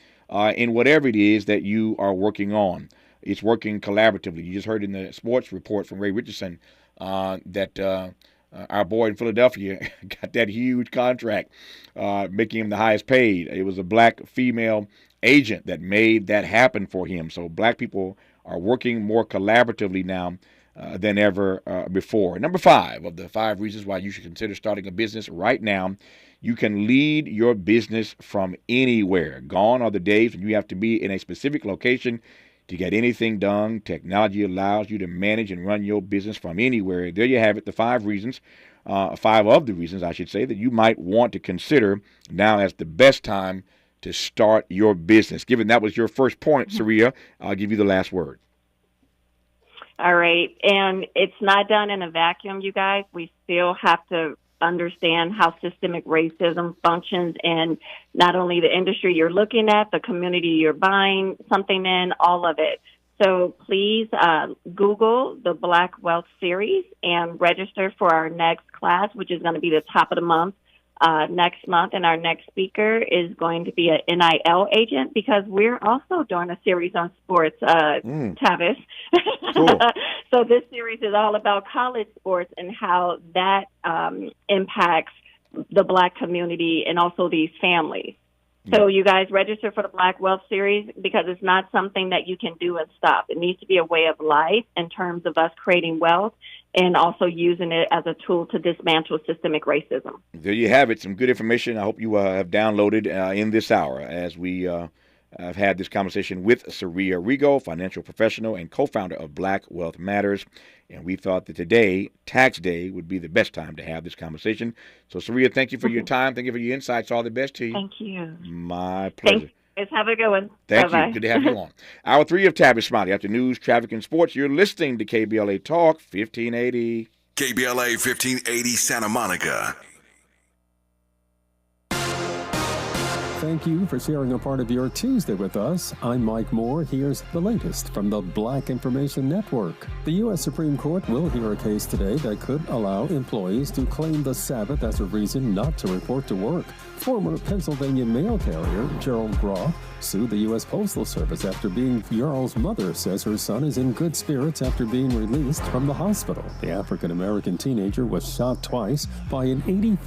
in whatever it is that you are working on. It's working collaboratively. You just heard in the sports report from Ray Richardson that our boy in Philadelphia got that huge contract, making him the highest paid. It was a black female agent that made that happen for him. So black people are working more collaboratively now than ever before. Number 5 of the 5 reasons why you should consider starting a business right now: you can lead your business from anywhere. Gone are the days when you have to be in a specific location to get anything done. Technology allows you to manage and run your business from anywhere. There you have it, the 5 reasons, 5 of the reasons, I should say, that you might want to consider now as the best time to start your business. Given that was your first point, Saria, I'll give you the last word. All right. And it's not done in a vacuum, you guys. We still have to understand how systemic racism functions in not only the industry you're looking at, the community you're buying something in, all of it. So please Google the Black Wealth Series and register for our next class, which is going to be the top of the month next month. And our next speaker is going to be an NIL agent, because we're also doing a series on sports, Tavis. Cool. So this series is all about college sports and how that impacts the black community and also these families. So you guys register for the Black Wealth Series because it's not something that you can do and stop. It needs to be a way of life in terms of us creating wealth and also using it as a tool to dismantle systemic racism. There you have it. Some good information. I hope you have downloaded in this hour as we have had this conversation with Saria Rigo, financial professional and co-founder of Black Wealth Matters. And we thought that today, tax day, would be the best time to have this conversation. So, Saria, thank you for your time. Thank you for your insights. All the best to you. Thank you. My pleasure. Thank you. Have a good one. Thank Bye-bye. you. Good to have you on. Hour 3 of Tavis Smiley. After news, traffic, and sports, you're listening to KBLA Talk 1580. KBLA 1580 Santa Monica. Thank you for sharing a part of your Tuesday with us. I'm Mike Moore. Here's the latest from the Black Information Network. The U.S. Supreme Court will hear a case today that could allow employees to claim the Sabbath as a reason not to report to work. Former Pennsylvania mail carrier Gerald Groff sued the U.S. Postal Service after being Yarl's mother says her son is in good spirits after being released from the hospital. The African-American teenager was shot twice by an 84